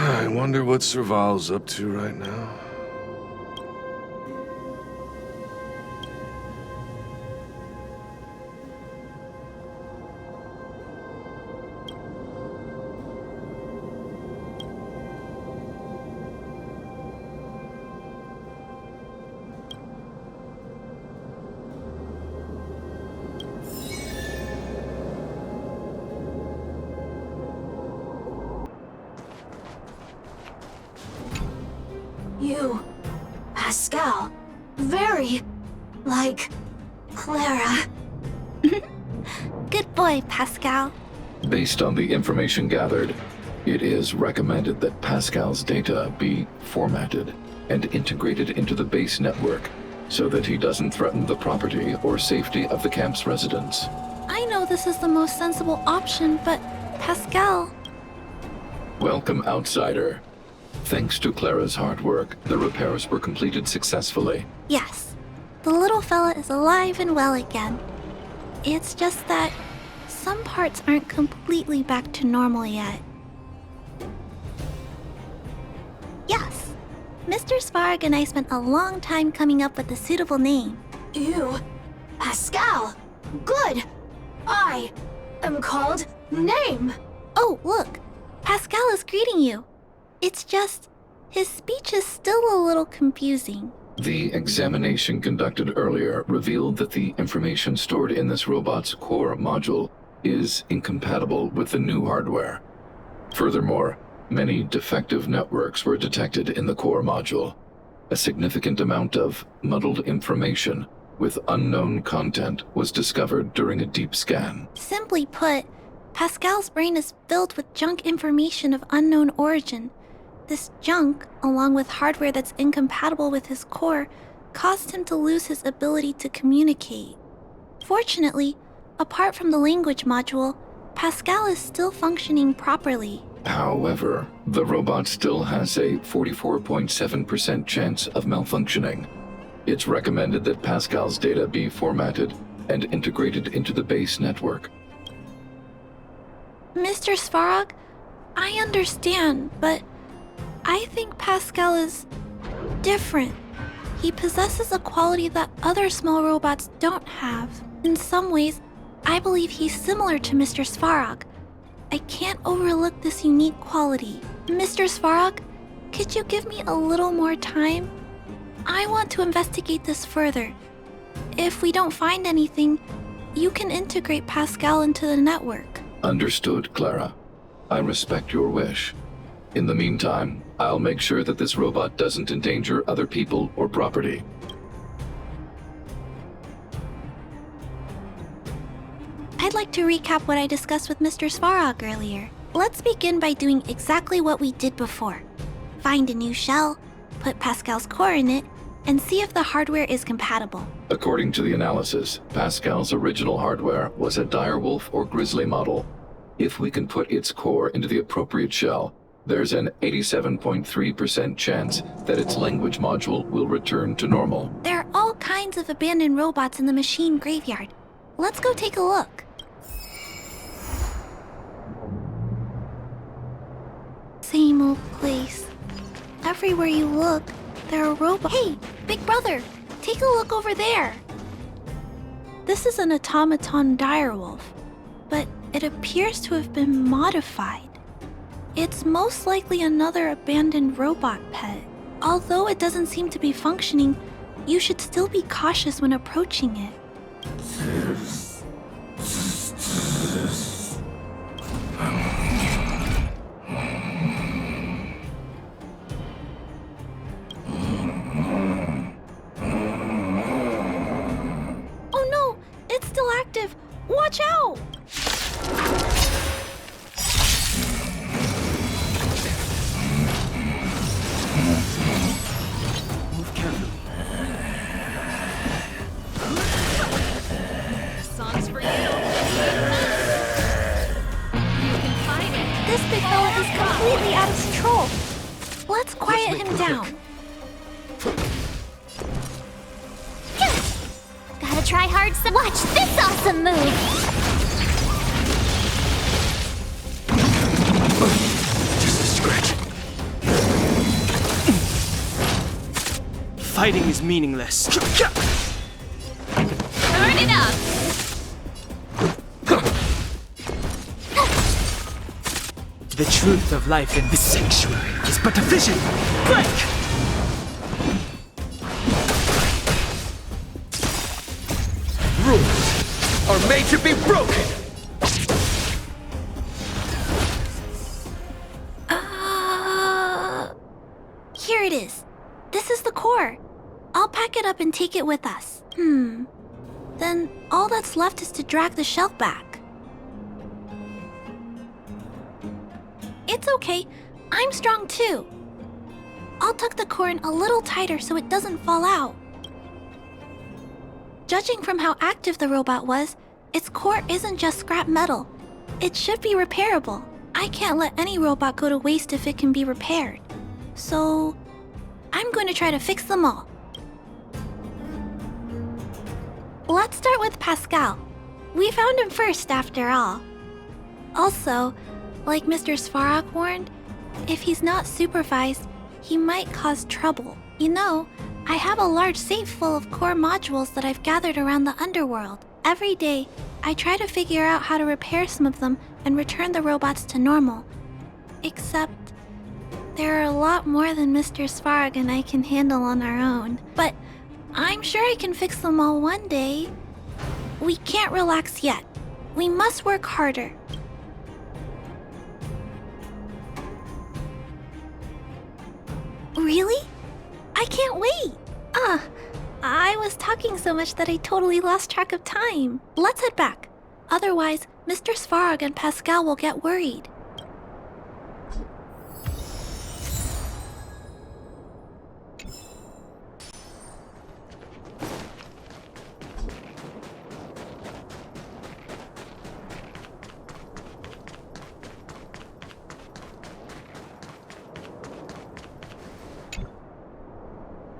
I wonder what Serval's up to right now. You, Pascal, very like Clara. Good boy, Pascal. Based on the information gathered, it is recommended that Pascal's data be formatted and integrated into the base network so that he doesn't threaten the property or safety of the camp's residents. I know this is the most sensible option, but Pascal... Welcome, outsider. Thanks to Clara's hard work, the repairs were completed successfully. Yes, the little fella is alive and well again. It's just that some parts aren't completely back to normal yet. Yes, Mr. Svarg and I spent a long time coming up with a suitable name. You, Pascal, good. I am called Name. Oh, look, Pascal is greeting you. It's just, his speech is still a little confusing. The examination conducted earlier revealed that the information stored in this robot's core module is incompatible with the new hardware. Furthermore, many defective networks were detected in the core module. A significant amount of muddled information with unknown content was discovered during a deep scan. Simply put, Pascal's brain is filled with junk information of unknown origin. This junk, along with hardware that's incompatible with his core, caused him to lose his ability to communicate. Fortunately, apart from the language module, Pascal is still functioning properly. However, the robot still has a 44.7% chance of malfunctioning. It's recommended that Pascal's data be formatted and integrated into the base network. Mr. Svarog, I understand, but I think Pascal is different. He possesses a quality that other small robots don't have. In some ways, I believe he's similar to Mr. Svarog. I can't overlook this unique quality. Mr. Svarog, could you give me a little more time? I want to investigate this further. If we don't find anything, you can integrate Pascal into the network. Understood, Clara. I respect your wish. In the meantime, I'll make sure that this robot doesn't endanger other people or property. I'd like to recap what I discussed with Mr. Svarog earlier. Let's begin by doing exactly what we did before. Find a new shell, put Pascal's core in it, and see if the hardware is compatible. According to the analysis, Pascal's original hardware was a direwolf or grizzly model. If we can put its core into the appropriate shell, there's an 87.3% chance that its language module will return to normal. There are all kinds of abandoned robots in the machine graveyard. Let's go take a look. Same old place. Everywhere you look, there are robots. Hey, big brother, take a look over there. This is an automaton direwolf, but it appears to have been modified. It's most likely another abandoned robot pet. Although it doesn't seem to be functioning, you should still be cautious when approaching it. Oh no, it's still active. Watch out! This big fella is completely out of control. Let's quiet him down. Yes! Gotta try hard some. Watch this awesome move! Just a scratch. Fighting is meaningless. Turn it up! The truth of life in this sanctuary is but a vision. Break! Rules are made to be broken! Here it is. This is the core. I'll pack it up and take it with us. Then all that's left is to drag the shell back. It's okay. I'm strong too. I'll tuck the core in a little tighter so it doesn't fall out. Judging from how active the robot was, its core isn't just scrap metal. It should be repairable. I can't let any robot go to waste if it can be repaired. So, I'm going to try to fix them all. Let's start with Pascal. We found him first, after all. Also, like Mr. Svarog warned, if he's not supervised, he might cause trouble. You know, I have a large safe full of core modules that I've gathered around the underworld. Every day, I try to figure out how to repair some of them and return the robots to normal. Except, there are a lot more than Mr. Svarog and I can handle on our own. But I'm sure I can fix them all one day. We can't relax yet. We must work harder. Really? I can't wait! I was talking so much that I totally lost track of time. Let's head back. Otherwise, Mr. Svarog and Pascal will get worried.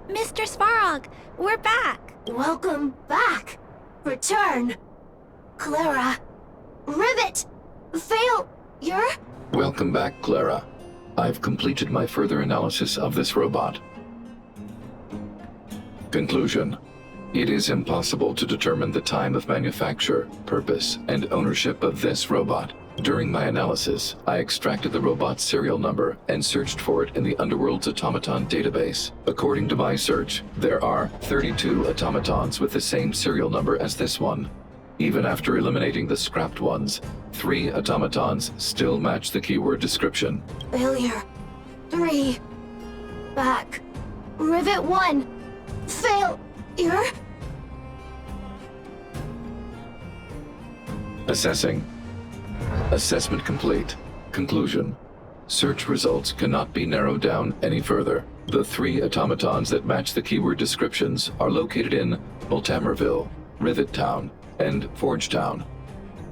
Mr. Svarog, we're back! Welcome back. Return. Clara. Rivet. Failure. Welcome back, Clara. I've completed my further analysis of this robot. Conclusion. It is impossible to determine the time of manufacture, purpose, and ownership of this robot. During my analysis, I extracted the robot's serial number and searched for it in the Underworld's automaton database. According to my search, there are 32 automatons with the same serial number as this one. Even after eliminating the scrapped ones, 3 automatons still match the keyword description. Failure. 3. Back. Rivet 1. Failure. Assessing. Assessment complete. Conclusion. Search results cannot be narrowed down any further. The 3 automatons that match the keyword descriptions are located in Multamerville, Rivet Town, and Forge Town.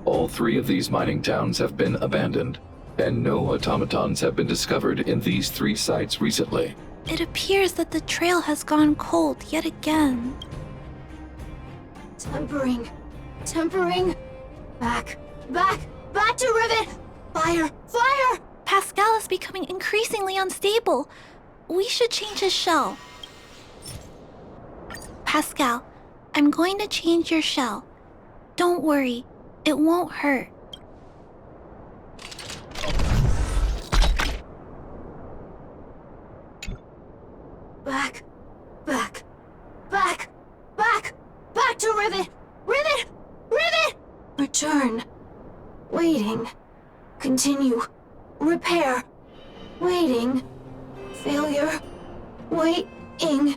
All 3 of these mining towns have been abandoned, and no automatons have been discovered in these 3 sites recently. It appears that the trail has gone cold yet again. Tempering. Back. Back to Rivet. Fire. Pascal is becoming increasingly unstable. We should change his shell. Pascal, I'm going to change your shell. Don't worry, it won't hurt. Back to Rivet. Return. Waiting. Continue. Repair. Waiting. Failure. Waiting.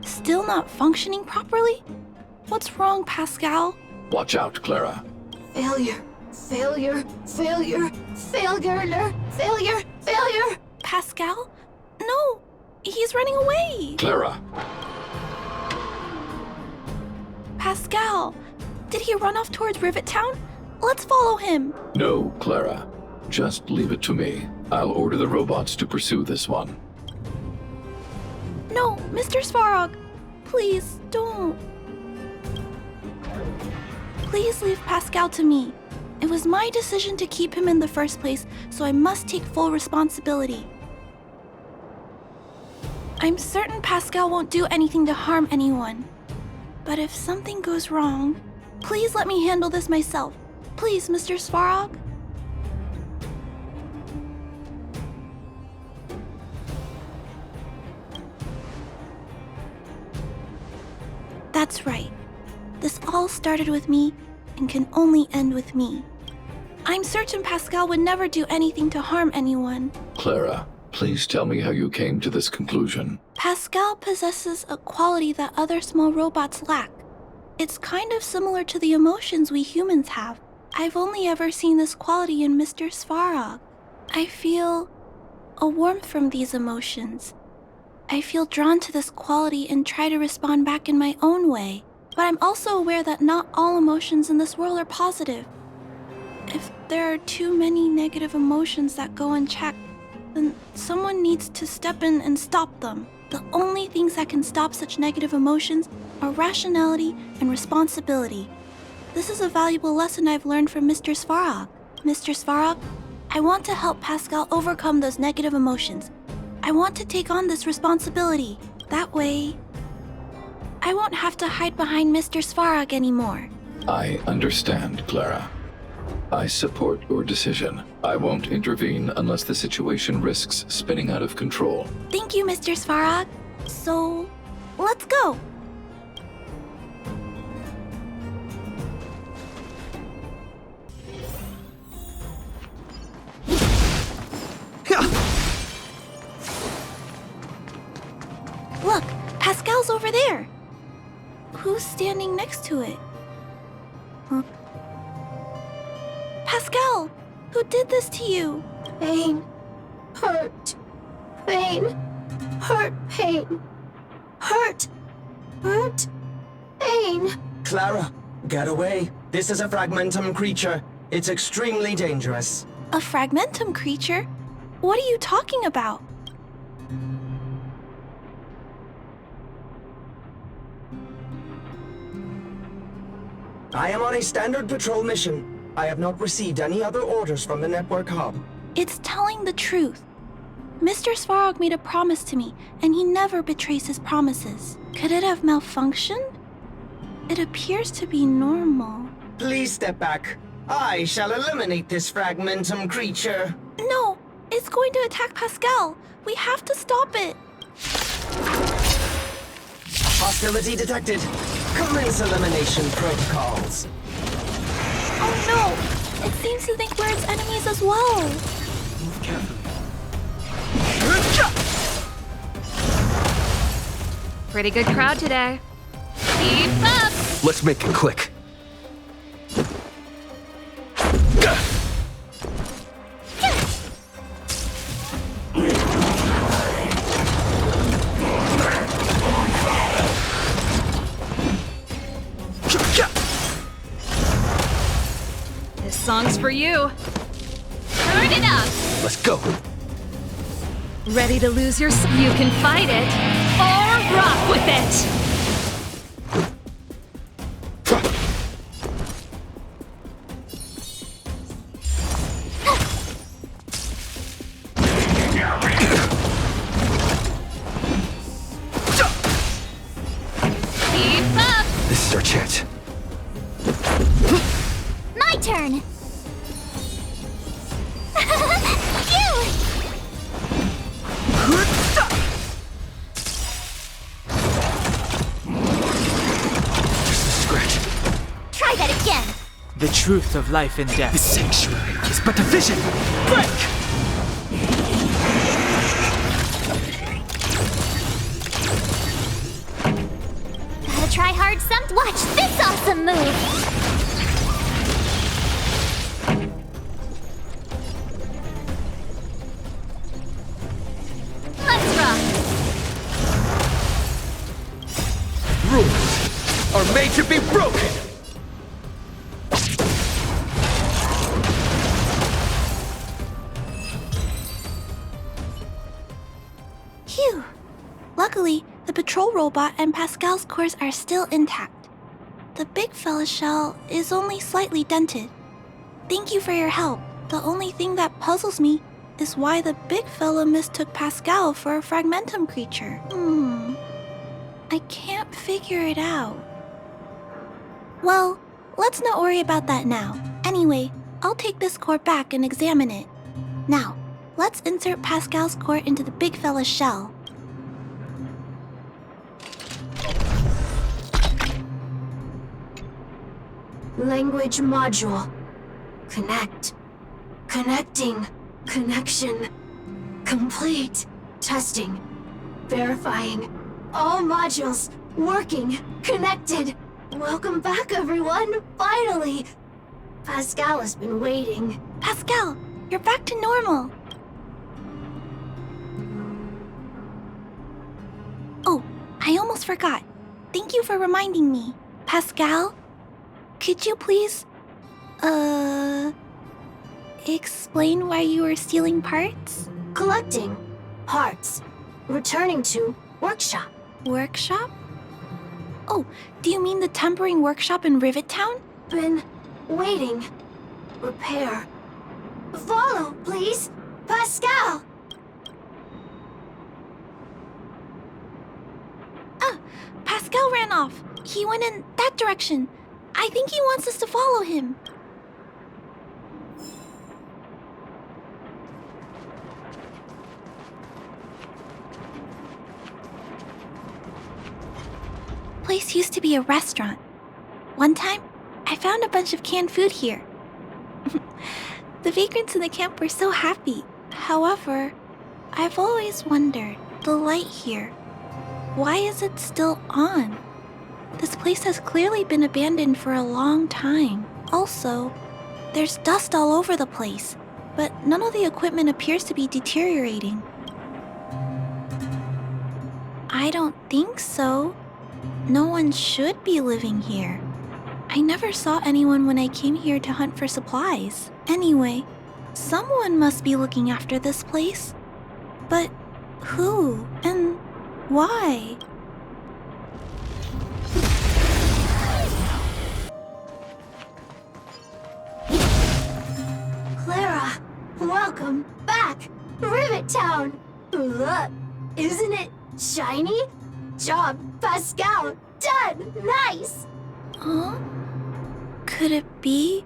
Still not functioning properly? What's wrong, Pascal? Watch out, Clara. Failure. Pascal? No! He's running away! Clara! Pascal! Did he run off towards Rivet Town? Let's follow him! No, Clara. Just leave it to me. I'll order the robots to pursue this one. No, Mr. Svarog! Please, don't! Please leave Pascal to me. It was my decision to keep him in the first place, so I must take full responsibility. I'm certain Pascal won't do anything to harm anyone. But if something goes wrong, please let me handle this myself. Please, Mr. Svarog? That's right. This all started with me and can only end with me. I'm certain Pascal would never do anything to harm anyone. Clara, please tell me how you came to this conclusion. Pascal possesses a quality that other small robots lack. It's kind of similar to the emotions we humans have. I've only ever seen this quality in Mr. Svarog. I feel a warmth from these emotions. I feel drawn to this quality and try to respond back in my own way. But I'm also aware that not all emotions in this world are positive. If there are too many negative emotions that go unchecked, then someone needs to step in and stop them. The only things that can stop such negative emotions are rationality and responsibility. This is a valuable lesson I've learned from Mr. Svarog. Mr. Svarog, I want to help Pascal overcome those negative emotions. I want to take on this responsibility. That way, I won't have to hide behind Mr. Svarog anymore. I understand, Clara. I support your decision. I won't intervene unless the situation risks spinning out of control. Thank you, Mr. Svarog. So, let's go. Look, Pascal's over there. Who's standing next to it? Huh? Pascal, who did this to you? Pain. Hurt. Pain. Hurt. Pain. Hurt. Hurt. Pain. Clara, get away. This is a fragmentum creature. It's extremely dangerous. A fragmentum creature? What are you talking about? I am on a standard patrol mission. I have not received any other orders from the network hub. It's telling the truth. Mr. Svarog made a promise to me, and he never betrays his promises. Could it have malfunctioned? It appears to be normal. Please step back. I shall eliminate this fragmentum creature. No, it's going to attack Pascal. We have to stop it. Hostility detected. Commence elimination protocols. Oh no! It seems to think we're its enemies as well. Move carefully. Pretty good crowd today. Keep up! Let's make it quick. This song's for you. Turn it up! Let's go. Ready to lose your You can fight it, or rock with it! Keep up! This is our chance. My turn! Phew! Just a scratch. Try that again! The truth of life and death. The sanctuary is but a vision. Break! Gotta try hard Watch this awesome move! Let's rock! Rules are made to be broken! Phew! Luckily, the patrol robot and Pascal's cores are still intact. The big fella's shell is only slightly dented. Thank you for your help. The only thing that puzzles me is why the big fella mistook Pascal for a fragmentum creature. I can't figure it out. Well, let's not worry about that now. Anyway, I'll take this core back and examine it. Now, let's insert Pascal's core into the big fella's shell. Language module. Connect. Connecting. Connection. Complete. Testing. Verifying. All modules working. Connected. Welcome back, everyone. Finally. Pascal has been waiting. Pascal, you're back to normal. Oh, I almost forgot. Thank you for reminding me. Pascal, could you please, explain why you were stealing parts? Collecting. Parts. Returning to workshop. Workshop? Oh, do you mean the tempering workshop in Rivet Town? Been waiting. Repair. Follow, please. Pascal! Pascal ran off. He went in that direction. I think he wants us to follow him. Place used to be a restaurant. One time, I found a bunch of canned food here. The vagrants in the camp were so happy. However, I've always wondered, the light here, why is it still on? This place has clearly been abandoned for a long time. Also, there's dust all over the place, but none of the equipment appears to be deteriorating. I don't think so. No one should be living here. I never saw anyone when I came here to hunt for supplies. Anyway, someone must be looking after this place. But who and why? Clara, welcome back. Rivet Town. Look, isn't it shiny? Job, Pascal. Done. Nice. Huh? Could it be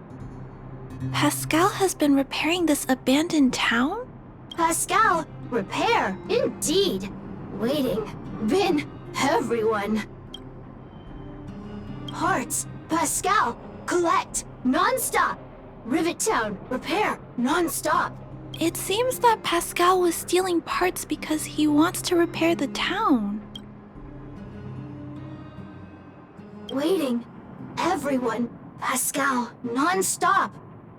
Pascal has been repairing this abandoned town? Pascal, repair. Indeed. Waiting. Been everyone. Parts. Pascal, collect. Non-stop. Rivet Town, repair. Non-stop. It seems that Pascal was stealing parts because he wants to repair the town. Waiting. Everyone. Pascal, non-stop.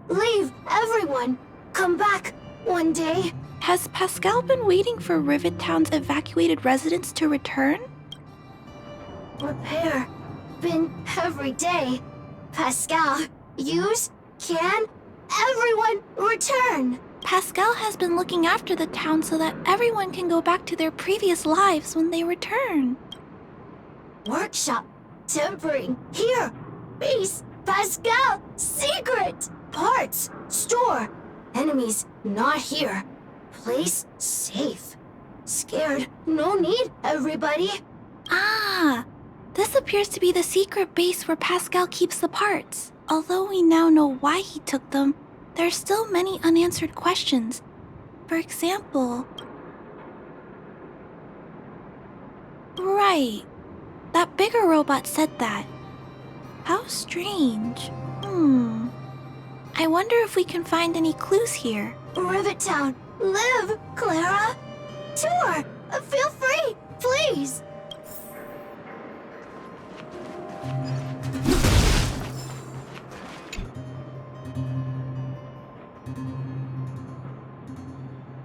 Leave, everyone. Come back one day. Has Pascal been waiting for Rivet Town's evacuated residents to return? Repair. Been every day. Pascal, use, can, everyone return. Pascal has been looking after the town so that everyone can go back to their previous lives when they return. Workshop. Tempering. Here. Base. Pascal. Secret. Parts. Store. Enemies. Not here. Place. Safe. Scared. No need, everybody. Ah! This appears to be the secret base where Pascal keeps the parts. Although we now know why he took them, there are still many unanswered questions. For example... Right. That bigger robot said that. How strange. I wonder if we can find any clues here. Rivet Town. Live, Clara. Tour. Feel free, please.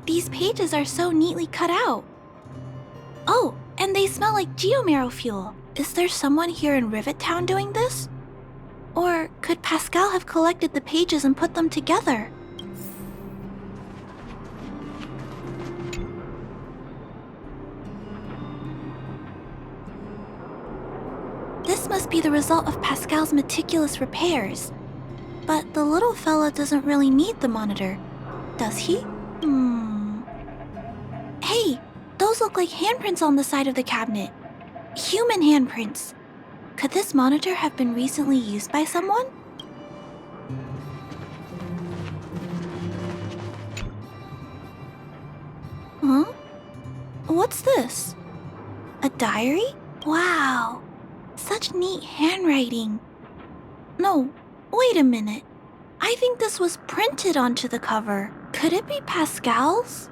These pages are so neatly cut out. Oh, and they smell like geomarrow fuel. Is there someone here in Rivet Town doing this? Or could Pascal have collected the pages and put them together? This must be the result of Pascal's meticulous repairs. But the little fella doesn't really need the monitor, does he? Those look like handprints on the side of the cabinet. Human handprints. Could this monitor have been recently used by someone? Huh? What's this? A diary? Wow. Such neat handwriting. No, wait a minute. I think this was printed onto the cover. Could it be Pascal's?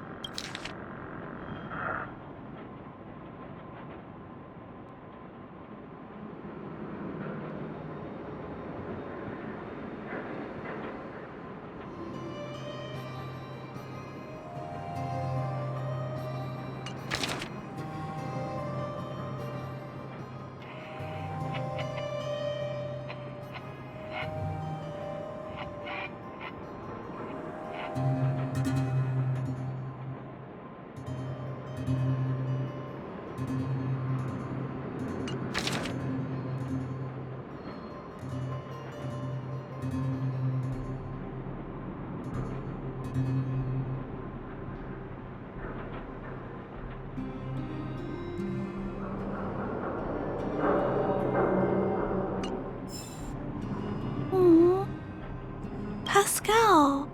Pascal.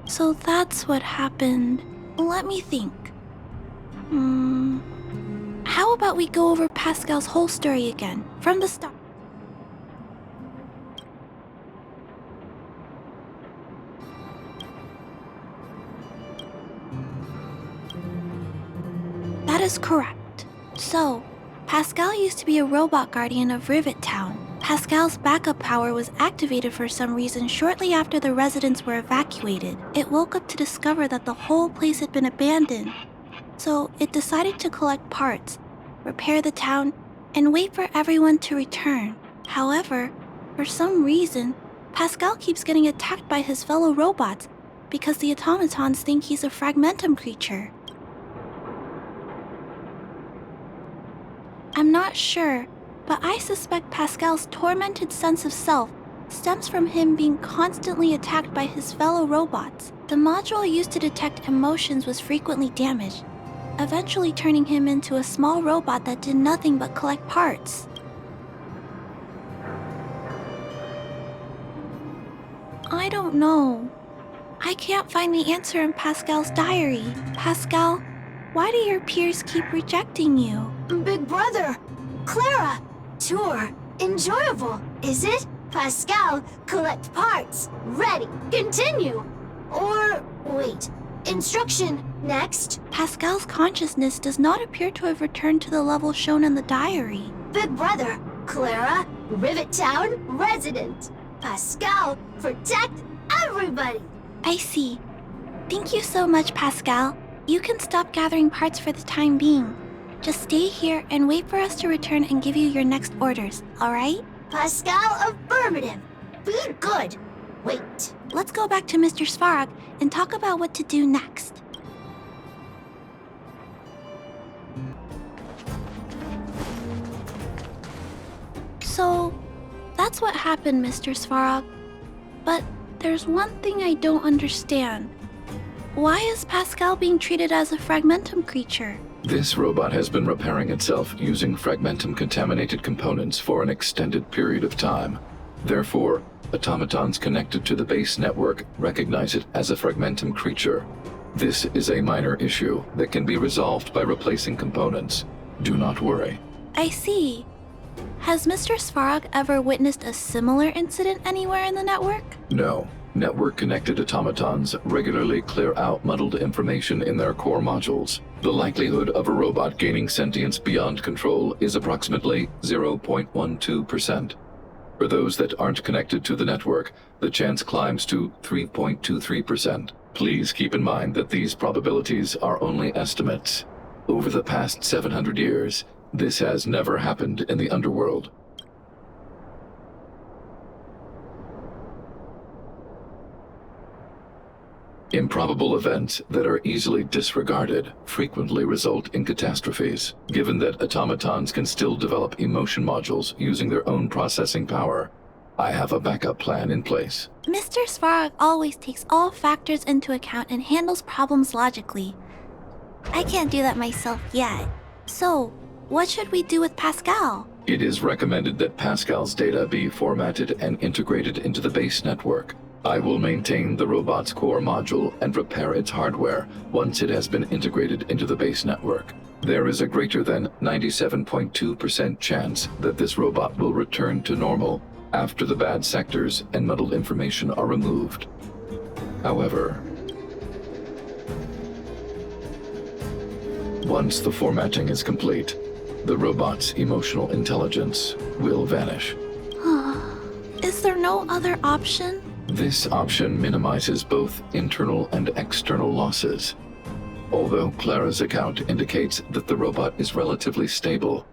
So that's what happened. Let me think. How about we go over Pascal's whole story again, from the start? That is correct. So, Pascal used to be a robot guardian of Rivet Town. Pascal's backup power was activated for some reason shortly after the residents were evacuated. It woke up to discover that the whole place had been abandoned. So it decided to collect parts, repair the town, and wait for everyone to return. However, for some reason, Pascal keeps getting attacked by his fellow robots because the automatons think he's a fragmentum creature. I'm not sure, but I suspect Pascal's tormented sense of self stems from him being constantly attacked by his fellow robots. The module used to detect emotions was frequently damaged, eventually turning him into a small robot that did nothing but collect parts. I don't know. I can't find the answer in Pascal's diary. Pascal, why do your peers keep rejecting you? Big brother, Clara, tour, enjoyable, is it? Pascal, collect parts, ready, continue. Or, wait, instruction, next. Pascal's consciousness does not appear to have returned to the level shown in the diary. Big brother, Clara, Rivet Town, resident. Pascal, protect everybody. I see. Thank you so much, Pascal. You can stop gathering parts for the time being. Just stay here and wait for us to return and give you your next orders, alright? Pascal, affirmative. Be good. Wait. Let's go back to Mr. Svarog and talk about what to do next. So, that's what happened, Mr. Svarog. But there's one thing I don't understand. Why is Pascal being treated as a fragmentum creature? This robot has been repairing itself using fragmentum-contaminated components for an extended period of time. Therefore, automatons connected to the base network recognize it as a fragmentum creature. This is a minor issue that can be resolved by replacing components. Do not worry. I see. Has Mr. Svarog ever witnessed a similar incident anywhere in the network? No. Network-connected automatons regularly clear out muddled information in their core modules. The likelihood of a robot gaining sentience beyond control is approximately 0.12%. For those that aren't connected to the network, the chance climbs to 3.23%. Please keep in mind that these probabilities are only estimates. Over the past 700 years, this has never happened in the underworld. Improbable events that are easily disregarded frequently result in catastrophes. Given that automatons can still develop emotion modules using their own processing power, I have a backup plan in place. Mr. Svarog always takes all factors into account and handles problems logically. I can't do that myself yet. So, what should we do with Pascal? It is recommended that Pascal's data be formatted and integrated into the base network. I will maintain the robot's core module and repair its hardware once it has been integrated into the base network. There is a greater than 97.2% chance that this robot will return to normal after the bad sectors and muddled information are removed. However, once the formatting is complete, the robot's emotional intelligence will vanish. Is there no other option? This option minimizes both internal and external losses. Although Clara's account indicates that the robot is relatively stable,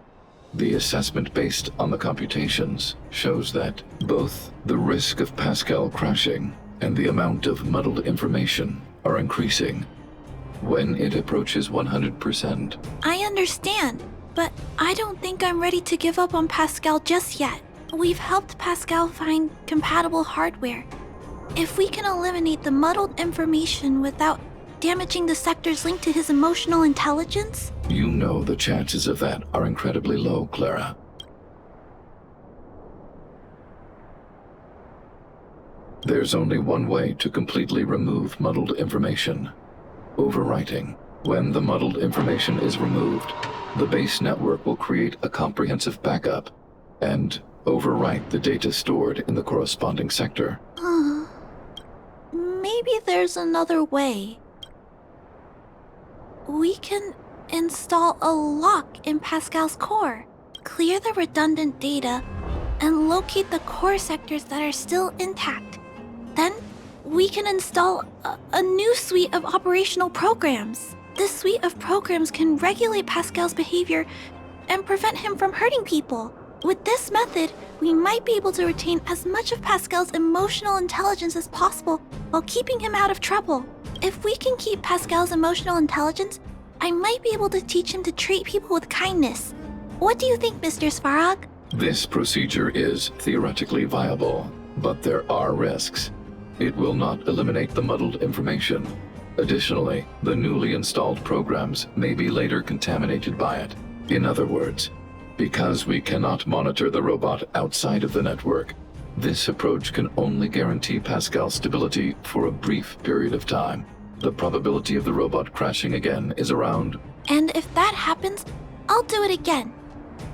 the assessment based on the computations shows that both the risk of Pascal crashing and the amount of muddled information are increasing when it approaches 100%. I understand, but I don't think I'm ready to give up on Pascal just yet. We've helped Pascal find compatible hardware. If we can eliminate the muddled information without damaging the sectors linked to his emotional intelligence? You know the chances of that are incredibly low, Clara. There's only one way to completely remove muddled information: overwriting. When the muddled information is removed, the base network will create a comprehensive backup and overwrite the data stored in the corresponding sector. Maybe there's another way. We can install a lock in Pascal's core, clear the redundant data, and locate the core sectors that are still intact. Then, we can install a new suite of operational programs. This suite of programs can regulate Pascal's behavior and prevent him from hurting people. With this method, we might be able to retain as much of Pascal's emotional intelligence as possible while keeping him out of trouble. If we can keep Pascal's emotional intelligence, I might be able to teach him to treat people with kindness. What do you think, Mr. Svarog? This procedure is theoretically viable, but there are risks. It will not eliminate the muddled information. Additionally, the newly installed programs may be later contaminated by it. In other words, because we cannot monitor the robot outside of the network, this approach can only guarantee Pascal's stability for a brief period of time. The probability of the robot crashing again is around... And if that happens, I'll do it again.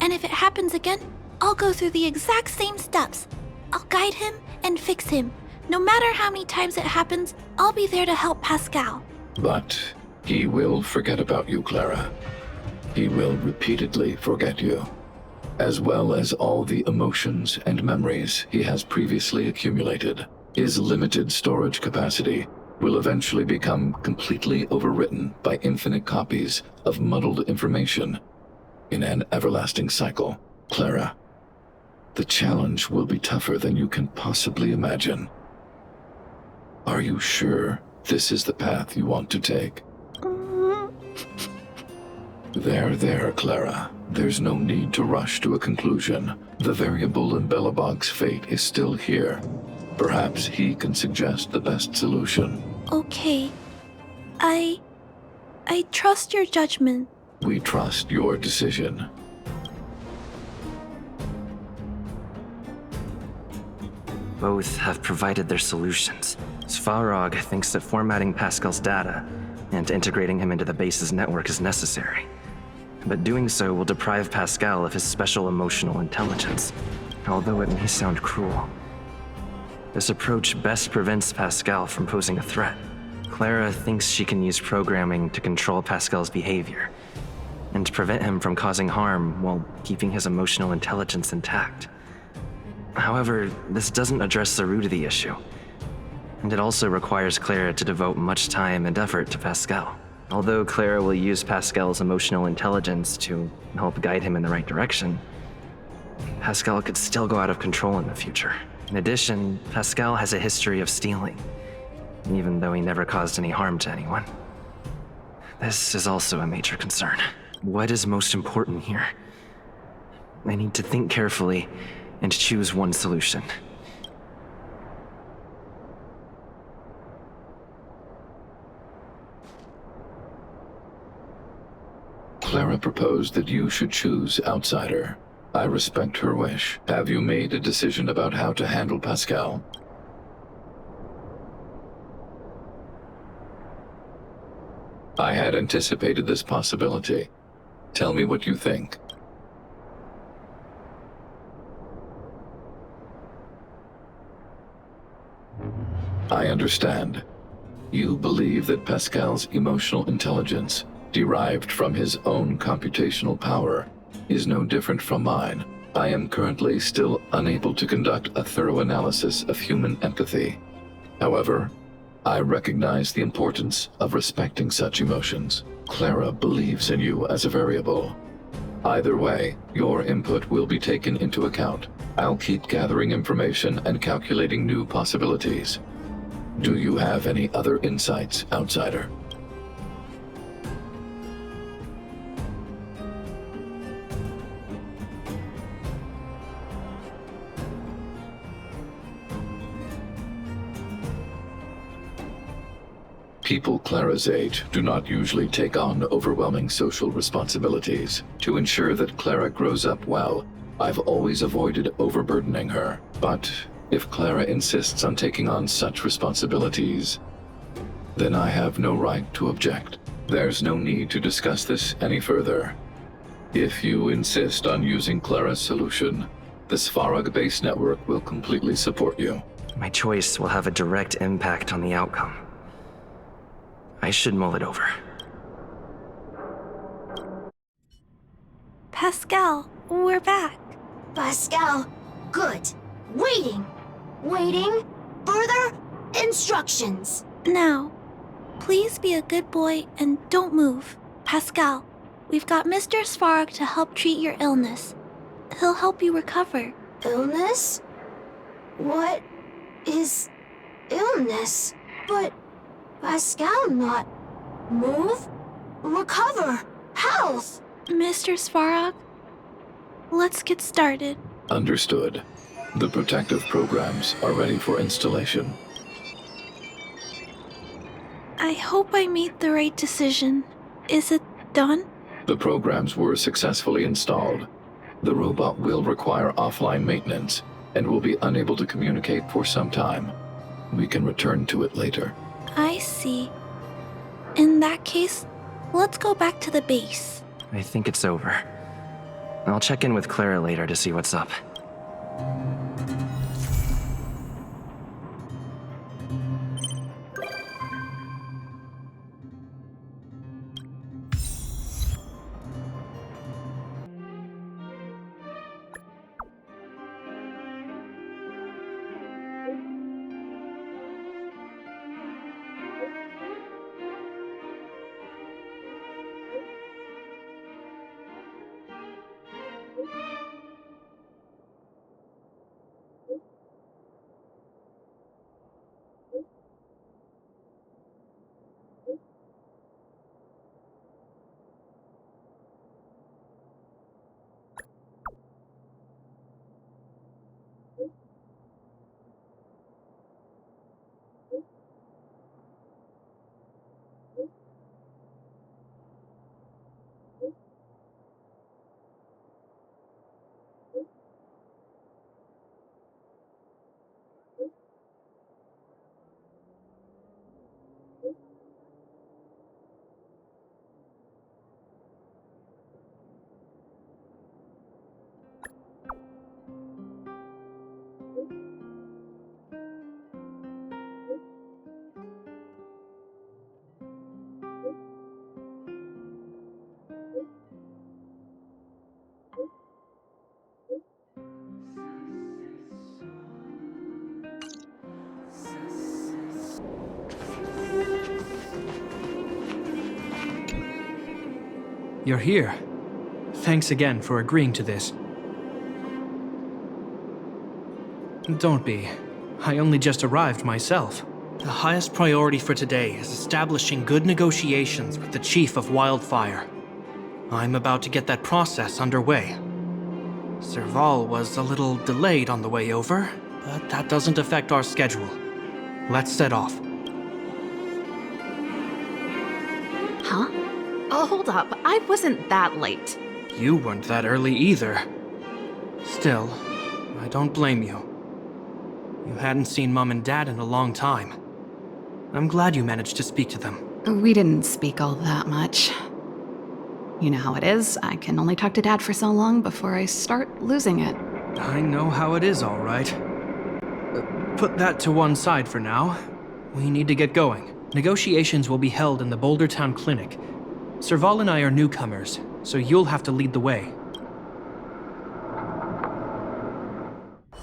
And if it happens again, I'll go through the exact same steps. I'll guide him and fix him. No matter how many times it happens, I'll be there to help Pascal. But he will forget about you, Clara. He will repeatedly forget you, as well as all the emotions and memories he has previously accumulated. His limited storage capacity will eventually become completely overwritten by infinite copies of muddled information in an everlasting cycle. Clara, the challenge will be tougher than you can possibly imagine. Are you sure this is the path you want to take? There, Clara. There's no need to rush to a conclusion. The variable in Belobog's fate is still here. Perhaps he can suggest the best solution. Okay. I trust your judgment. We trust your decision. Both have provided their solutions. Svarog thinks that formatting Pascal's data and integrating him into the base's network is necessary. But doing so will deprive Pascal of his special emotional intelligence, although it may sound cruel. This approach best prevents Pascal from posing a threat. Clara thinks she can use programming to control Pascal's behavior and prevent him from causing harm while keeping his emotional intelligence intact. However, this doesn't address the root of the issue, and it also requires Clara to devote much time and effort to Pascal. Although Clara will use Pascal's emotional intelligence to help guide him in the right direction, Pascal could still go out of control in the future. In addition, Pascal has a history of stealing, even though he never caused any harm to anyone. This is also a major concern. What is most important here? I need to think carefully and choose one solution. Clara proposed that you should choose Outsider. I respect her wish. Have you made a decision about how to handle Pascal? I had anticipated this possibility. Tell me what you think. I understand. You believe that Pascal's emotional intelligence, derived from his own computational power, is no different from mine. I am currently still unable to conduct a thorough analysis of human empathy. However, I recognize the importance of respecting such emotions. Clara believes in you as a variable. Either way, your input will be taken into account. I'll keep gathering information and calculating new possibilities. Do you have any other insights, Outsider? People Clara's age do not usually take on overwhelming social responsibilities. To ensure that Clara grows up well, I've always avoided overburdening her. But if Clara insists on taking on such responsibilities, then I have no right to object. There's no need to discuss this any further. If you insist on using Clara's solution, the Svarog base network will completely support you. My choice will have a direct impact on the outcome. I should mull it over. Pascal, we're back. Pascal, good. Waiting. Further instructions. Now, please be a good boy and don't move. Pascal, we've got Mr. Svarog to help treat your illness. He'll help you recover. Illness? What is illness? But Pascal not move, recover, health. Mr. Svarog, let's get started. Understood. The protective programs are ready for installation. I hope I made the right decision. Is it done? The programs were successfully installed. The robot will require offline maintenance and will be unable to communicate for some time. We can return to it later. I see. In that case, let's go back to the base. I think it's over. I'll check in with Clara later to see what's up. You're here. Thanks again for agreeing to this. Don't be. I only just arrived myself. The highest priority for today is establishing good negotiations with the Chief of Wildfire. I'm about to get that process underway. Serval was a little delayed on the way over, but that doesn't affect our schedule. Let's set off. Huh? Oh, hold up. I wasn't that late. You weren't that early either. Still, I don't blame you. You hadn't seen Mom and Dad in a long time. I'm glad you managed to speak to them. We didn't speak all that much. You know how it is. I can only talk to Dad for so long before I start losing it. I know how it is, all right. Put that to one side for now. We need to get going. Negotiations will be held in the Boulder Town Clinic. Serval and I are newcomers, so you'll have to lead the way.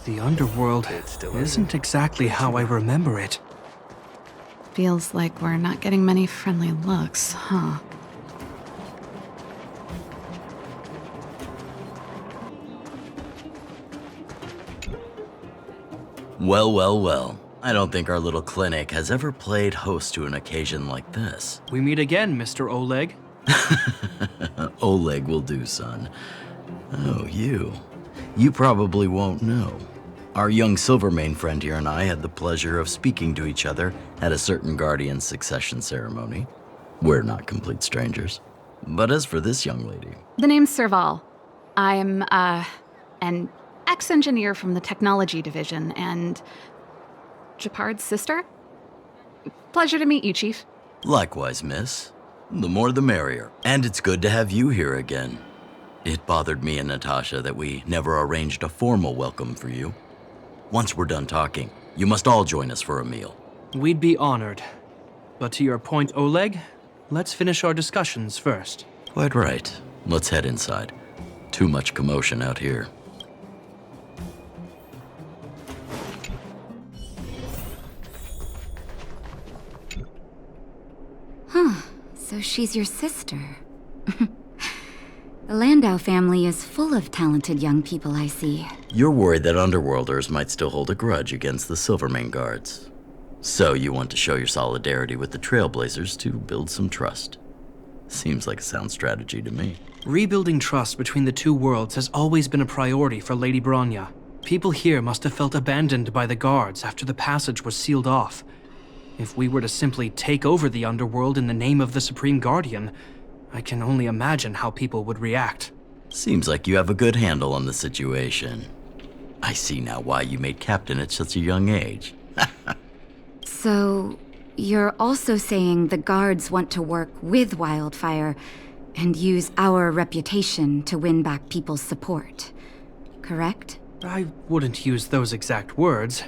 The underworld isn't exactly how I remember it. Feels like we're not getting many friendly looks, huh? Well. I don't think our little clinic has ever played host to an occasion like this. We meet again, Mr. Oleg. Oleg will do, son. Oh, you. You probably won't know. Our young Silvermane friend here and I had the pleasure of speaking to each other at a certain Guardian succession ceremony. We're not complete strangers. But as for this young lady... The name's Serval. I'm, an ex-engineer from the technology division, and... Japard's sister? Pleasure to meet you, Chief. Likewise, miss. The more the merrier. And it's good to have you here again. It bothered me and Natasha that we never arranged a formal welcome for you. Once we're done talking, you must all join us for a meal. We'd be honored. But to your point, Oleg, let's finish our discussions first. Quite right. Let's head inside. Too much commotion out here. So she's your sister. The Landau family is full of talented young people, I see. You're worried that Underworlders might still hold a grudge against the Silvermane guards. So you want to show your solidarity with the Trailblazers to build some trust. Seems like a sound strategy to me. Rebuilding trust between the two worlds has always been a priority for Lady Bronya. People here must have felt abandoned by the guards after the passage was sealed off. If we were to simply take over the underworld in the name of the Supreme Guardian, I can only imagine how people would react. Seems like you have a good handle on the situation. I see now why you made captain at such a young age. So, you're also saying the guards want to work with Wildfire and use our reputation to win back people's support, correct? I wouldn't use those exact words,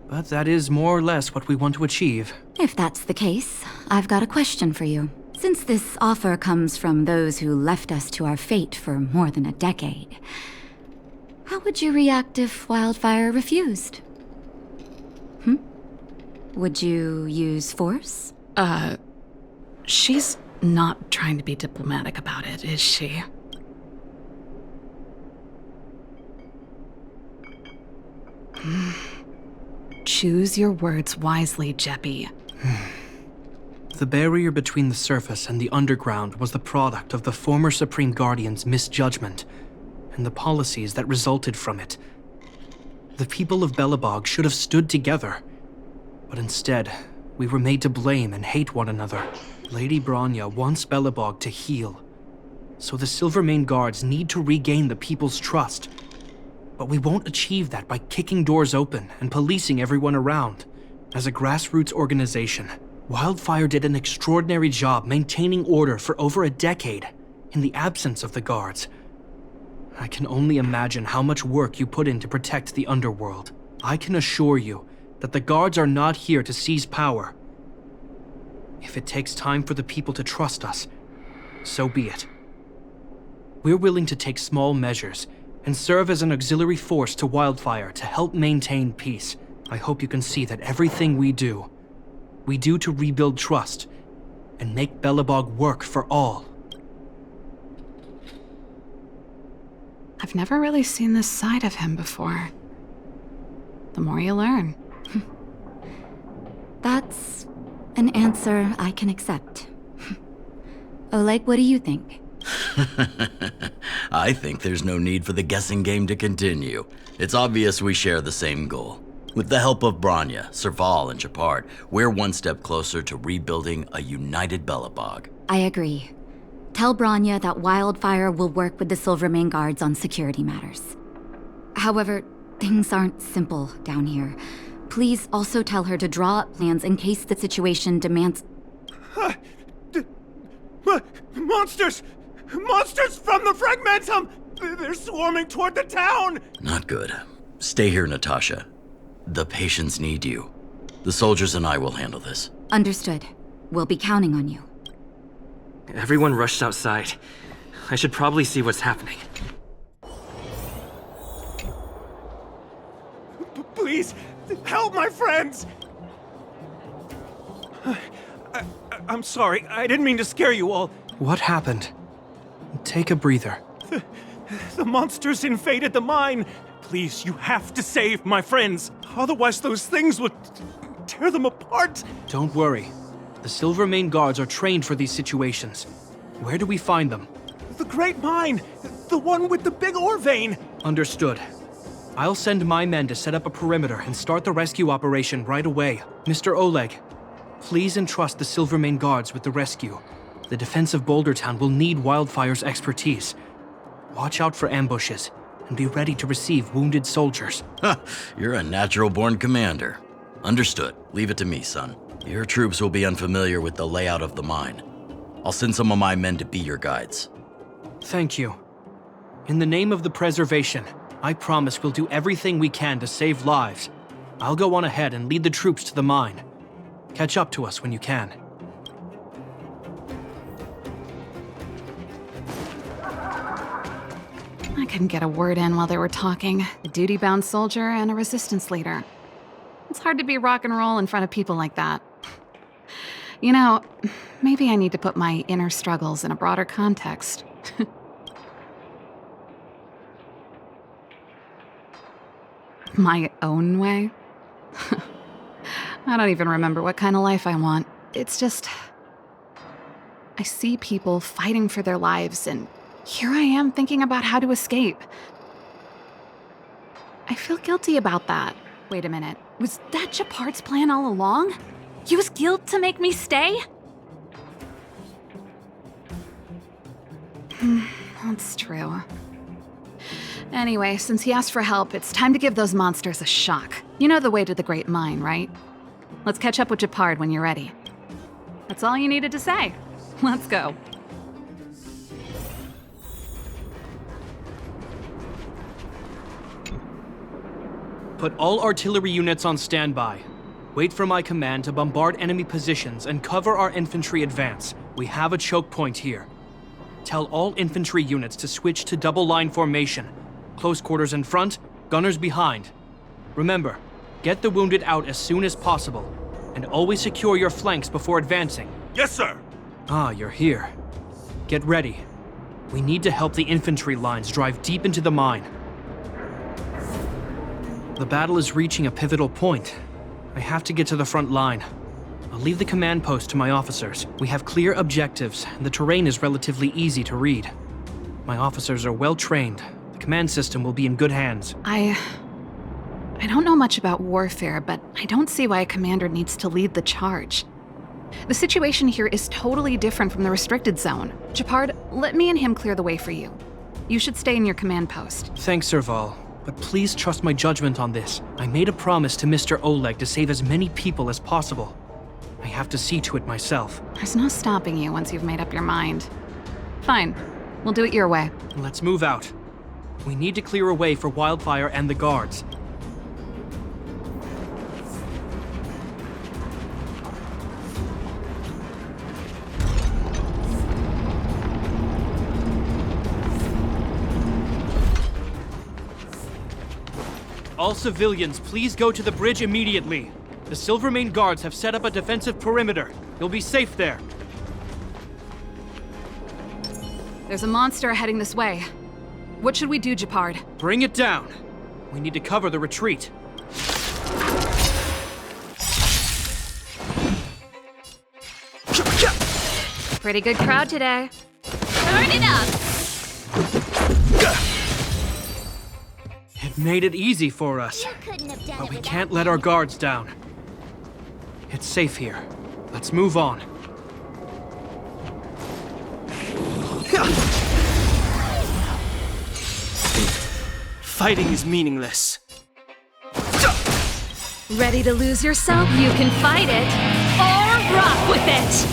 but that is more or less what we want to achieve. If that's the case, I've got a question for you. Since this offer comes from those who left us to our fate for more than a decade, how would you react if Wildfire refused? Would you use force? She's not trying to be diplomatic about it, is she? Choose your words wisely, Jeppy. The barrier between the surface and the underground was the product of the former Supreme Guardian's misjudgment and the policies that resulted from it. The people of Belobog should have stood together, but instead, we were made to blame and hate one another. Lady Bronya wants Belobog to heal, so the Silvermane guards need to regain the people's trust. But we won't achieve that by kicking doors open and policing everyone around. As a grassroots organization, Wildfire did an extraordinary job maintaining order for over a decade in the absence of the guards. I can only imagine how much work you put in to protect the underworld. I can assure you that the guards are not here to seize power. If it takes time for the people to trust us, so be it. We're willing to take small measures and serve as an auxiliary force to Wildfire to help maintain peace. I hope you can see that everything we do to rebuild trust and make Belobog work for all. I've never really seen this side of him before. The more you learn. That's an answer I can accept. Oleg, what do you think? I think there's no need for the guessing game to continue. It's obvious we share the same goal. With the help of Bronya, Serval, and Japard, we're one step closer to rebuilding a united Belobog. I agree. Tell Branya that Wildfire will work with the Silvermane guards on security matters. However, things aren't simple down here. Please also tell her to draw up plans in case the situation demands... Monsters! Monsters from the Fragmentum! They're swarming toward the town! Not good. Stay here, Natasha. The patients need you. The soldiers and I will handle this. Understood. We'll be counting on you. Everyone rushed outside. I should probably see what's happening. Please, help my friends! I'm sorry, I didn't mean to scare you all. What happened? Take a breather. The monsters invaded the mine. Please, you have to save my friends. Otherwise, those things would tear them apart. Don't worry. The Silvermane guards are trained for these situations. Where do we find them? The Great Mine! The one with the big ore vein! Understood. I'll send my men to set up a perimeter and start the rescue operation right away. Mr. Oleg, please entrust the Silvermane guards with the rescue. The defense of Boulder Town will need Wildfire's expertise. Watch out for ambushes, and be ready to receive wounded soldiers. You're a natural-born commander. Understood. Leave it to me, son. Your troops will be unfamiliar with the layout of the mine. I'll send some of my men to be your guides. Thank you. In the name of the preservation, I promise we'll do everything we can to save lives. I'll go on ahead and lead the troops to the mine. Catch up to us when you can. I couldn't get a word in while they were talking. A duty-bound soldier and a resistance leader. It's hard to be rock and roll in front of people like that. You know, maybe I need to put my inner struggles in a broader context. My own way? I don't even remember what kind of life I want. It's just... I see people fighting for their lives, and here I am thinking about how to escape. I feel guilty about that. Wait a minute. Was that Japard's plan all along? Use guilt to make me stay? That's true. Anyway, since he asked for help, it's time to give those monsters a shock. You know the way to the Great Mine, right? Let's catch up with Japard when you're ready. That's all you needed to say. Let's go. Put all artillery units on standby. Wait for my command to bombard enemy positions and cover our infantry advance. We have a choke point here. Tell all infantry units to switch to double-line formation. Close quarters in front, gunners behind. Remember, get the wounded out as soon as possible, and always secure your flanks before advancing. Yes, sir! Ah, you're here. Get ready. We need to help the infantry lines drive deep into the mine. The battle is reaching a pivotal point. I have to get to the front line. I'll leave the command post to my officers. We have clear objectives, and the terrain is relatively easy to read. My officers are well trained. The command system will be in good hands. I don't know much about warfare, but I don't see why a commander needs to lead the charge. The situation here is totally different from the restricted zone. Japard, let me and him clear the way for you. You should stay in your command post. Thanks, Serval. But please trust my judgment on this. I made a promise to Mr. Oleg to save as many people as possible. I have to see to it myself. There's no stopping you once you've made up your mind. Fine. We'll do it your way. Let's move out. We need to clear a way for Wildfire and the guards. All civilians, please go to the bridge immediately. The Silvermane guards have set up a defensive perimeter. You'll be safe there. There's a monster heading this way. What should we do, Japard? Bring it down. We need to cover the retreat. Pretty good crowd today. Turn it up! It made it easy for us. But we can't let our guards down. It's safe here. Let's move on. Fighting is meaningless. Ready to lose yourself? You can fight it, or rock with it!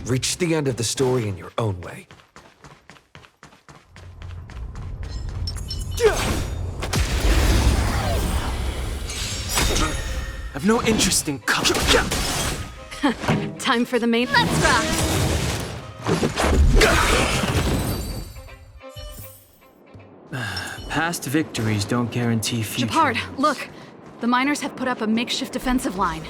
Reach the end of the story in your own way. I've no interest in Time for the main. Let's rock! Past victories don't guarantee future. Japard, look! The miners have put up a makeshift defensive line.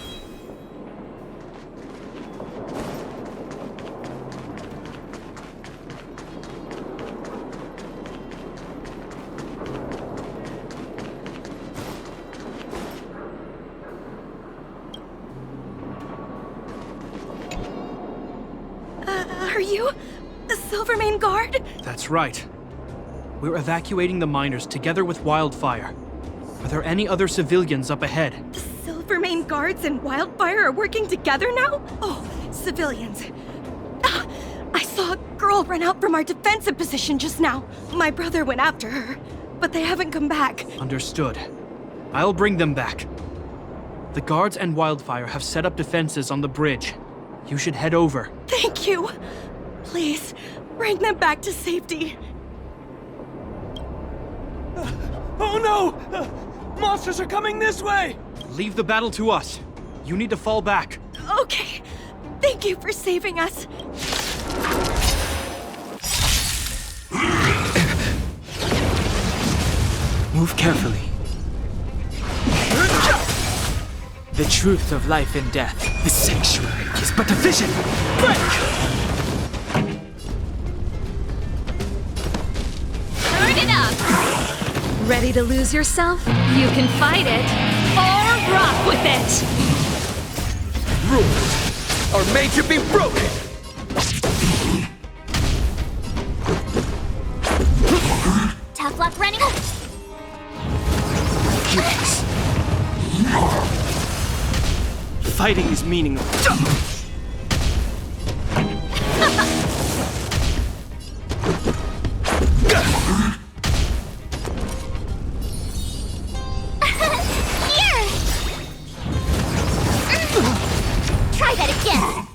Are you the Silvermane Guard? That's right. We're evacuating the miners together with Wildfire. Are there any other civilians up ahead? Silvermane Guards and Wildfire are working together now? Oh, civilians. I saw a girl run out from our defensive position just now. My brother went after her, but they haven't come back. Understood. I'll bring them back. The guards and Wildfire have set up defenses on the bridge. You should head over. Thank you. Please, bring them back to safety. Oh no! Monsters are coming this way! Leave the battle to us. You need to fall back. Okay. Thank you for saving us. Move carefully. The truth of life and death. The sanctuary is but a vision. Break! Turn it up! Ready to lose yourself? You can fight it, or rock with it! Rules are made to be broken! Tough luck running. Fighting is meaningless. Here! Try that again.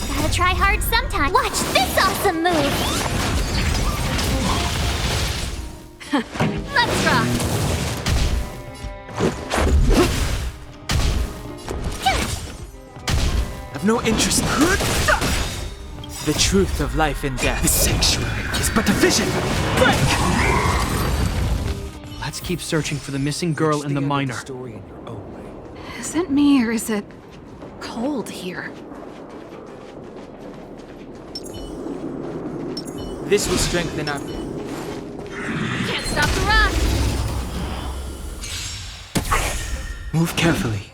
Gotta try hard sometime. Watch this awesome move. Let's rock. I've no interest. The truth of life and death. The sanctuary is but a vision. Break! Let's keep searching for the missing girl and the miner. Is it me, or is it cold here? This will strengthen our... Can't stop the rock. Move carefully.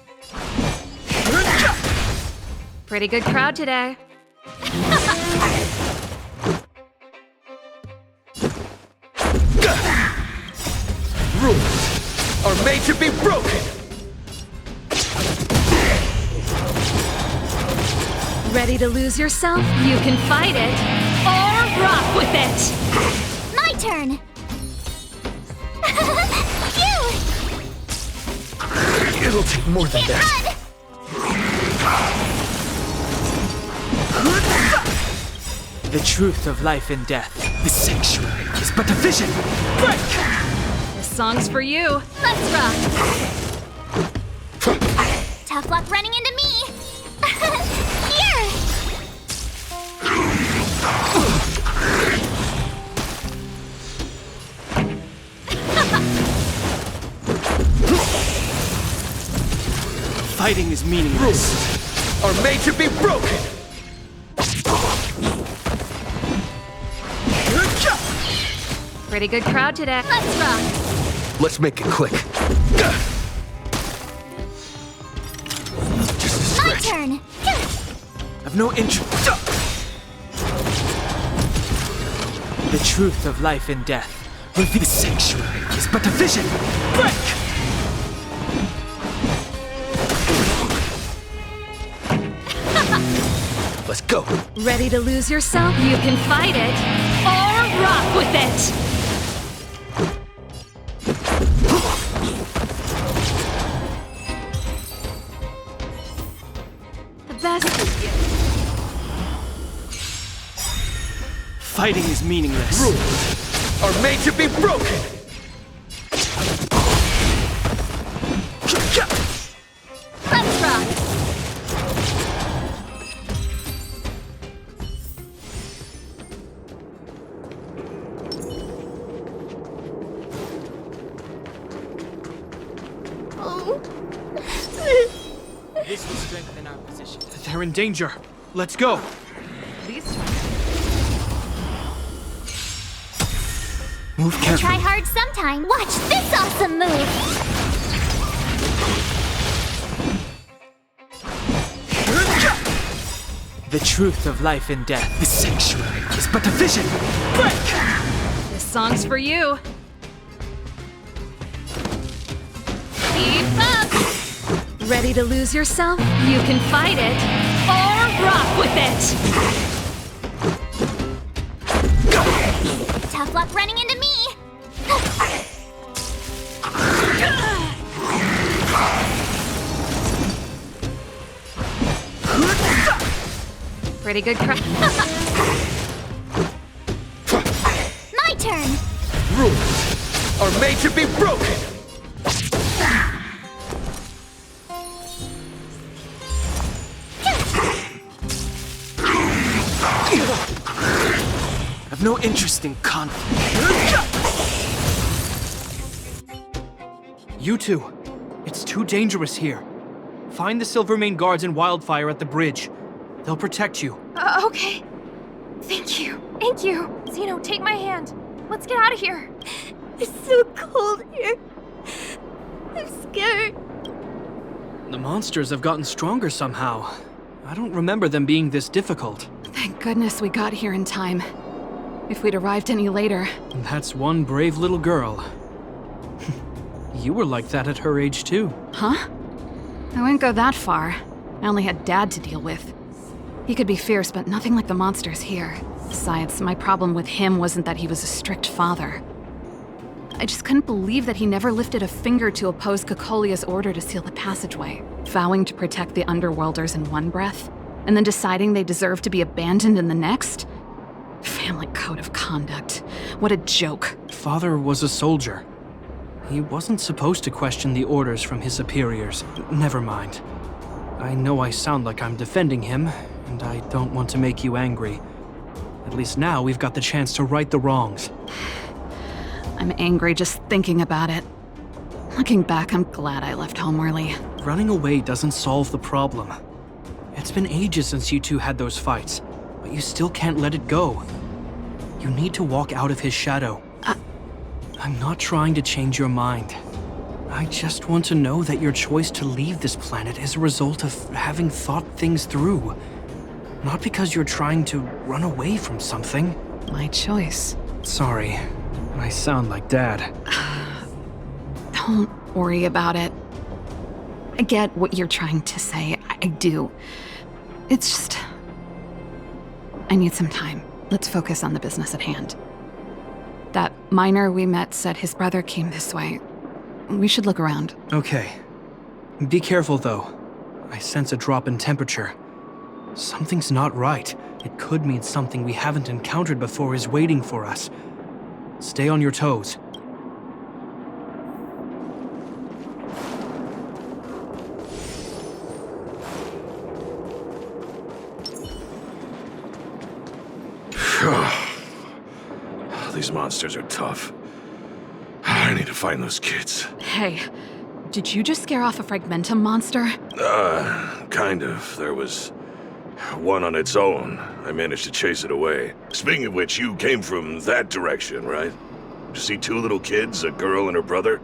Pretty good crowd today. Rules are made to be broken! Ready to lose yourself? You can fight it, or rock with it! My turn. It'll take more than that. Run. The truth of life and death. The sanctuary is but a vision. Break! This song's for you. Let's rock. Tough luck running into me. Here. Fighting is meaningless. Rules are made to be broken! Pretty good crowd today. Let's rock. Let's make it quick. Just a My scratch. turn. I've no interest. The truth of life and death. The sanctuary is but a vision! Break! Let's go! Ready to lose yourself? You can fight it, or rock with it! The best is you. Fighting is meaningless. Rules are made to be broken! Let's rock! This will strengthen our position. They're in danger. Let's go. These two. Move carefully. Try hard sometime. Watch this awesome move! The truth of life and death. The sanctuary is but a vision. Break! This song's for you. Keep up! Ready to lose yourself? You can fight it, or rock with it! Tough luck running into me! Pretty good crack. My turn! Rules are made to be broken! I've no interest in conflict. You two, it's too dangerous here. Find the Silvermane guards and Wildfire at the bridge. They'll protect you. Okay. Thank you. Thank you. Zeno, take my hand. Let's get out of here. It's so cold here. I'm scared. The monsters have gotten stronger somehow. I don't remember them being this difficult. Thank goodness we got here in time. If we'd arrived any later... That's one brave little girl. You were like that at her age too. Huh? I wouldn't go that far. I only had Dad to deal with. He could be fierce, but nothing like the monsters here. Besides, my problem with him wasn't that he was a strict father. I just couldn't believe that he never lifted a finger to oppose Cocolia's order to seal the passageway, vowing to protect the Underworlders in one breath, and then deciding they deserved to be abandoned in the next? Family code of conduct. What a joke. Father was a soldier. He wasn't supposed to question the orders from his superiors. Never mind. I know I sound like I'm defending him, and I don't want to make you angry. At least now we've got the chance to right the wrongs. I'm angry just thinking about it. Looking back, I'm glad I left home early. Running away doesn't solve the problem. It's been ages since you two had those fights, but you still can't let it go. You need to walk out of his shadow. I'm not trying to change your mind. I just want to know that your choice to leave this planet is a result of having thought things through. Not because you're trying to run away from something. My choice. Sorry, I sound like Dad. Don't worry about it. I get what you're trying to say. I do. It's just... I need some time. Let's focus on the business at hand. That miner we met said his brother came this way. We should look around. Okay. Be careful, though. I sense a drop in temperature. Something's not right. It could mean something we haven't encountered before is waiting for us. Stay on your toes. These monsters are tough. I need to find those kids. Hey, did you just scare off a Fragmentum monster? Kind of. There was one on its own. I managed to chase it away. Speaking of which, you came from that direction, right? Did you see two little kids, a girl and her brother?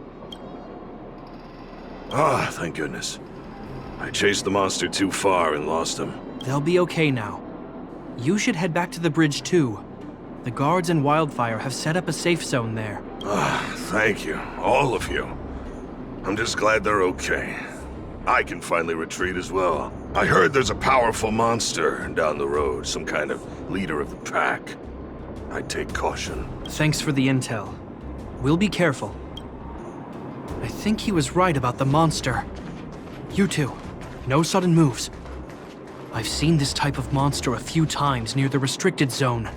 Ah, thank goodness. I chased the monster too far and lost them. They'll be okay now. You should head back to the bridge too. The guards and Wildfire have set up a safe zone there. Thank you, all of you. I'm just glad they're okay. I can finally retreat as well. I heard there's a powerful monster down the road, some kind of leader of the pack. I'd take caution. Thanks for the intel. We'll be careful. I think he was right about the monster. You two, no sudden moves. I've seen this type of monster a few times near the restricted zone.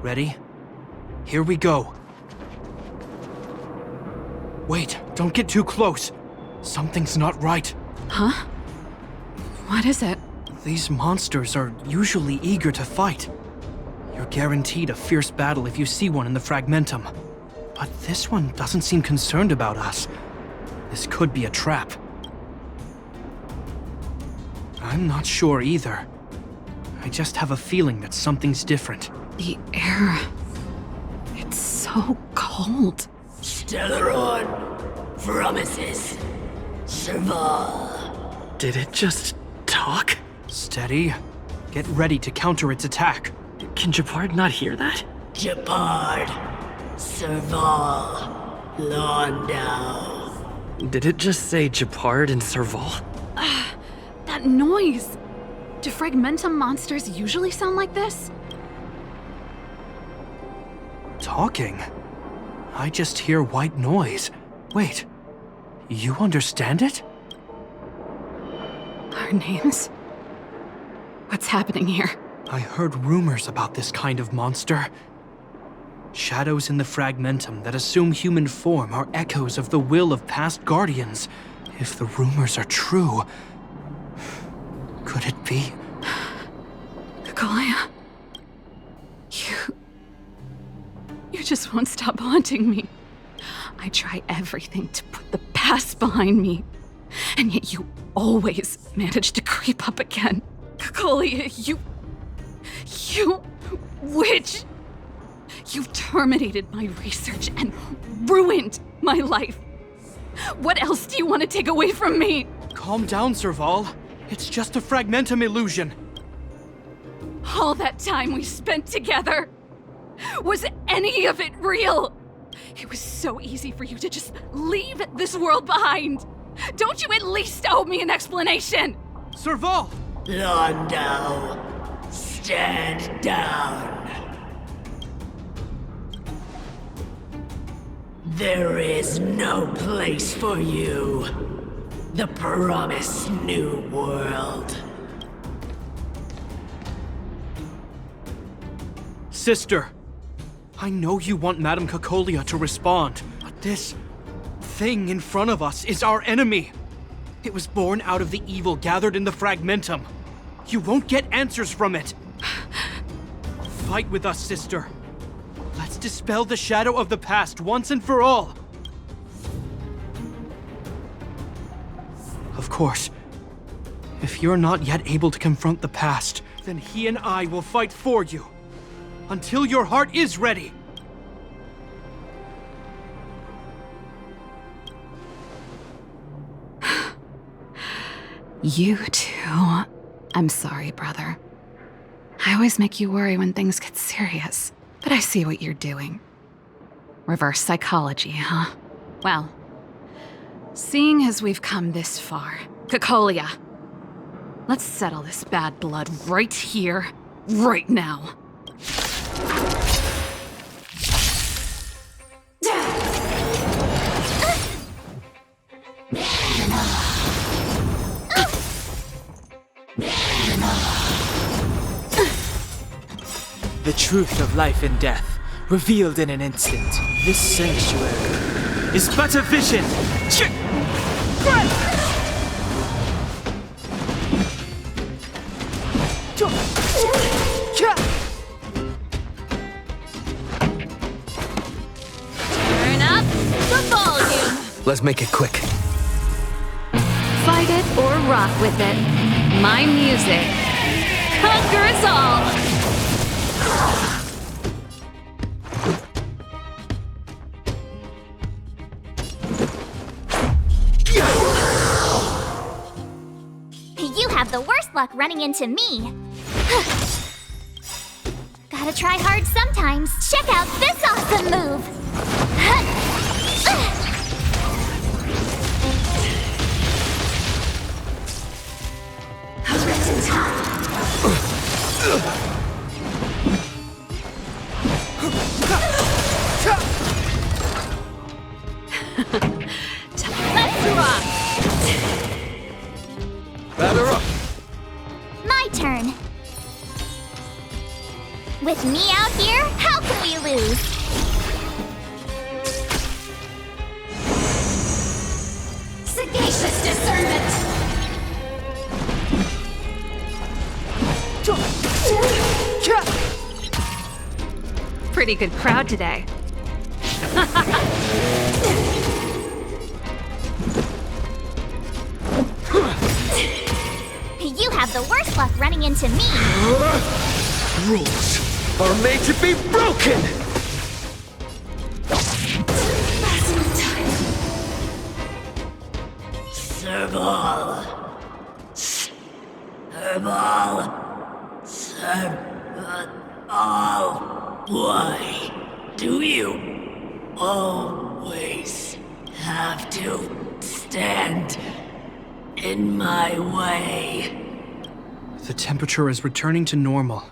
Ready? Here we go. Wait, don't get too close. Something's not right. Huh? What is it? These monsters are usually eager to fight. You're guaranteed a fierce battle if you see one in the Fragmentum. But this one doesn't seem concerned about us. This could be a trap. I'm not sure either. I just have a feeling that something's different. The air... it's so cold. Stellaron promises Serval. Did it just talk? Steady. Get ready to counter its attack. Can Japard not hear that? Japard, Serval, Londo. Did it just say Japard and Serval? That noise! Do Fragmentum monsters usually sound like this? Talking? I just hear white noise. Wait, you understand it? Our names? What's happening here? I heard rumors about this kind of monster. Shadows in the Fragmentum that assume human form are echoes of the will of past guardians. If the rumors are true, could it be? Kakolia, you just won't stop haunting me. I try everything to put the past behind me, and yet you always manage to creep up again. Kakolia, you witch! You've terminated my research and ruined my life. What else do you want to take away from me? Calm down, Serval. It's just a Fragmentum illusion. All that time we spent together, was any of it real? It was so easy for you to just leave this world behind. Don't you at least owe me an explanation? Serval! Londo, stand down. There is no place for you. The promised new world. Sister, I know you want Madame Kakolia to respond, but this thing in front of us is our enemy. It was born out of the evil gathered in the Fragmentum. You won't get answers from it. Fight with us, sister. Let's dispel the shadow of the past once and for all. Of course, if you're not yet able to confront the past, then he and I will fight for you. Until your heart is ready. You too. I'm sorry, brother. I always make you worry when things get serious, but I see what you're doing. Reverse psychology, huh? Well, seeing as we've come this far, Kakolia, let's settle this bad blood right here, right now. The truth of life and death, revealed in an instant. This sanctuary is but a vision. Turn up the volume. Let's make it quick. Fight it or rock with it. My music conquers all. You have the worst luck running into me. Gotta try hard sometimes. Check out this awesome move. Let's rock! Batter up! My turn. With me out here, how can we lose? Sagacious discernment! Pretty good crowd today. You have the worst luck running into me. Rules are made to be broken! Serval. Why do you always have to stand in my way? The temperature is returning to normal.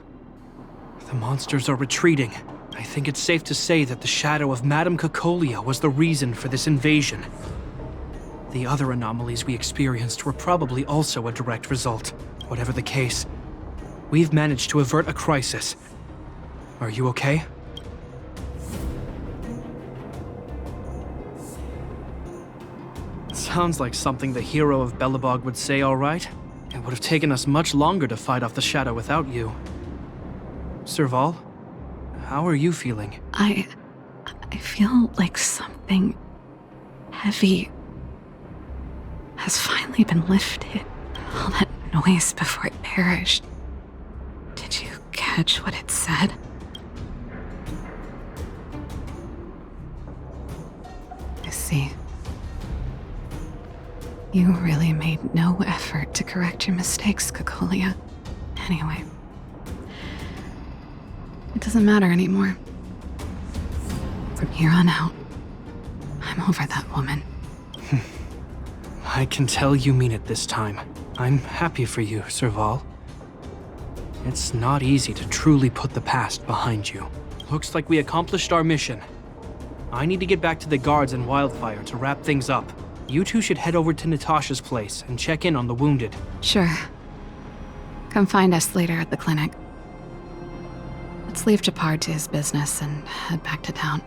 The monsters are retreating. I think it's safe to say that the shadow of Madame Cocolia was the reason for this invasion. The other anomalies we experienced were probably also a direct result. Whatever the case, we've managed to avert a crisis. Are you okay? Sounds like something the hero of Belobog would say, all right? It would have taken us much longer to fight off the shadow without you. Serval, how are you feeling? I feel like something heavy has finally been lifted. All that noise before it perished. Did you catch what it said? I see. You really made no effort to correct your mistakes, Cocolia. Anyway, it doesn't matter anymore. From here on out, I'm over that woman. I can tell you mean it this time. I'm happy for you, Serval. It's not easy to truly put the past behind you. Looks like we accomplished our mission. I need to get back to the guards and Wildfire to wrap things up. You two should head over to Natasha's place and check in on the wounded. Sure. Come find us later at the clinic. Let's leave Japard to his business and head back to town.